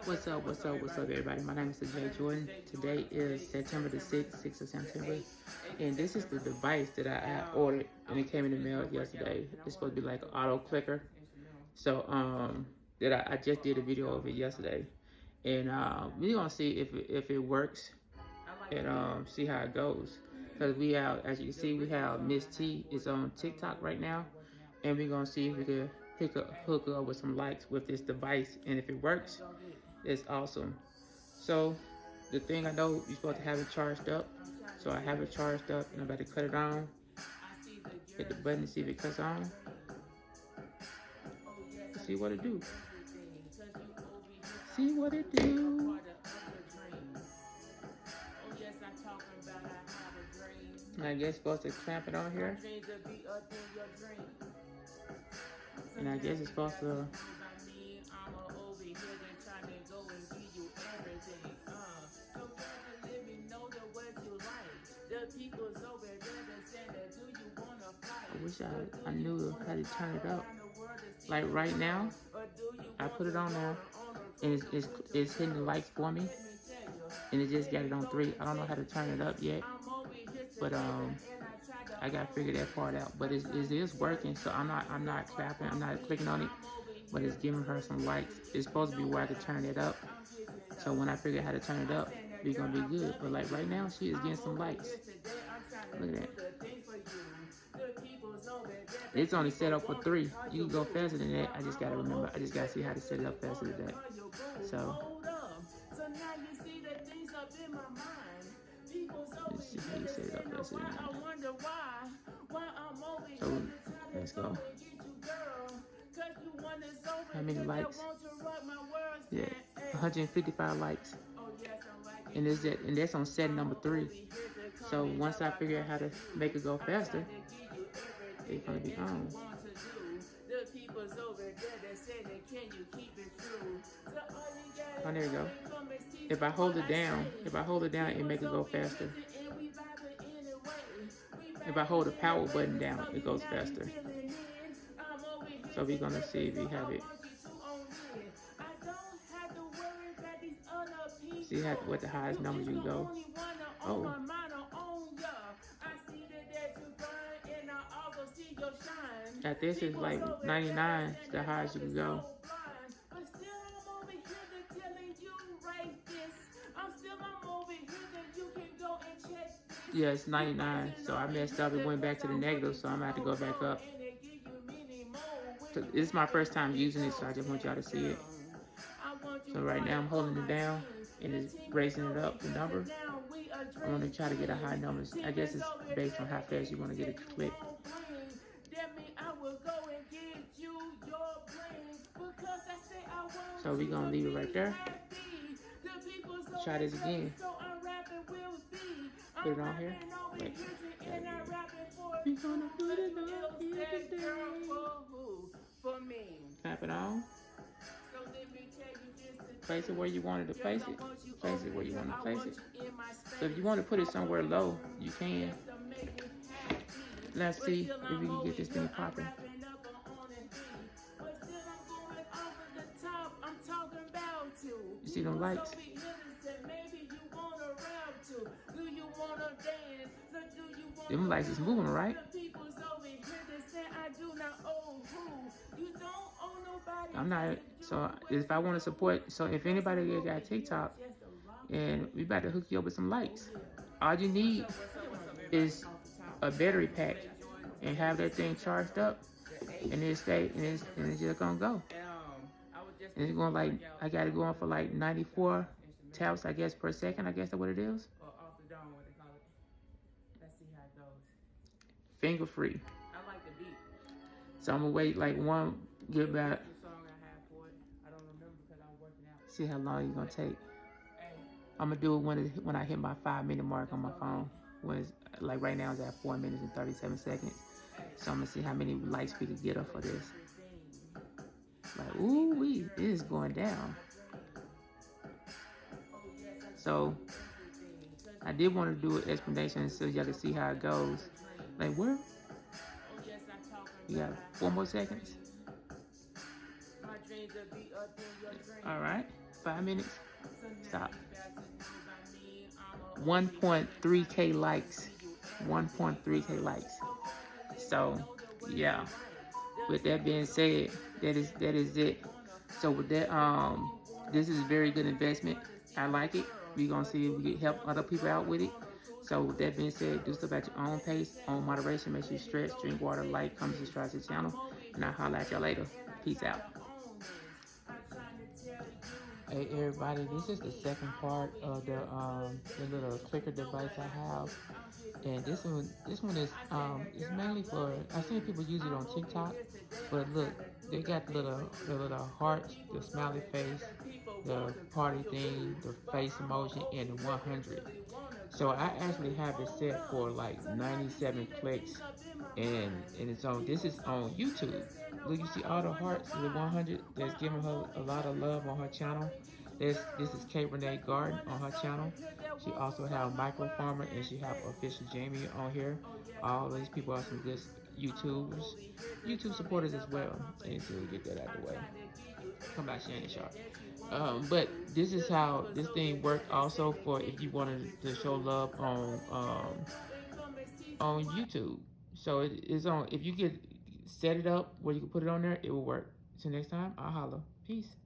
What's up, everybody? My name is TheJ Jordan. Today is September the 6th, 6th of September. And this is the device that I ordered, and it came in the mail yesterday. It's supposed to be like an auto clicker. So, I just did a video of it yesterday. And we're going to see if it works and see how it goes. Because we have, as you can see, we have Miss T is on TikTok right now. And we're going to see if we can hook up with some likes with this device. And if it works, it's awesome. So the thing I know, you're supposed to have it charged up. So I have it charged up and I'm about to cut it on. Hit the button to see if it cuts on. Let's see what it do. See what it do. I guess supposed to clamp it on here. And I guess it's supposed to I wish I knew how to turn it up. Like right now, I put it on there, and it's hitting the likes for me, and it just got it on 3. I don't know how to turn it up yet, but I gotta figure that part out. But it is working, so I'm not clapping, I'm not clicking on it, but it's giving her some likes. It's supposed to be where I can turn it up. So when I figure out how to turn it up, we're gonna be good. But like right now, she is getting some likes. Look at that. It's only set up for 3. You can go faster than that. I just gotta remember. I just gotta see how to set it up faster than that. So let's see how you set it up faster than that. So let's go. How many likes? Yeah, 155 likes. And that's on set number 3. So once I figure out how to make it go faster, it's gonna be on. Oh, there you go. If I hold it down, it make it go faster. If I hold the power button down, it goes faster. So we're gonna see if we have it. See what the highest numbers you go. Oh. At this is like 99, the highest you can go. Yeah, it's 99, so I messed up. It went back to the negative, so I'm gonna have to go back up. So this is my first time using it, so I just want y'all to see it. So right now I'm holding it down and it's raising it up, the number. I want to try to get a high number. I guess it's based on how fast you want to get it to click. So we're going to leave it right there. Try this again. Put it on here. Wait. We're going to put it on here today. Tap it on. Place it where you wanted to place it. Place it where you want to place it. So if you want to put it somewhere low, you can. Let's see if we can get this thing popping. You see them lights? Them lights is moving, right? I'm not, so if I want to support, so if anybody got TikTok, and we about to hook you up with some likes, all you need is a battery pack and have that thing charged up, and it's just gonna go. And it's going like, I got it going for like 94 taps, I guess, per second. I guess that's what it is. Let's see how it goes. Finger free. I like the beat. So I'm gonna wait like get about. See how long it's gonna take. I'm gonna do it when I hit my 5-minute mark on my phone. When it's, like right now it's at 4 minutes and 37 seconds. So I'm gonna see how many likes we can get up for this. Like, ooh wee, it is going down. So I did want to do an explanation so y'all can see how it goes. Like where? You got 4 more seconds. All right, 5 minutes. Stop. 1.3K likes. 1.3K likes. So yeah. With that being said, that is it. So with that, this is a very good investment. I like it. We're gonna see if we can help other people out with it. So with that being said, do stuff at your own pace, own moderation. Make sure you stretch, drink water, like, comment, subscribe to the channel, and I'll holler at y'all later. Peace out. Hey everybody, this is the second part of the little clicker device I have. And this one is mainly for, I've seen people use it on TikTok, but look, they got the little hearts, the smiley face, the party thing, the face emoji, and the 100. So I actually have it set for like 97 clicks, and this is on YouTube. Look, you see all the hearts, the 100 that's giving her a lot of love on her channel. This is Campbellton Garden on her channel. She also have Micro Farmer, and she have Official Jamie on here. All these people are some good YouTube supporters as well. And so we get that out of the way. Come back, Shannon Sharp. But this is how this thing worked also for if you wanted to show love on YouTube. So it is on, if you could set it up where you can put it on there, it will work. Till next time, I'll holla. Peace.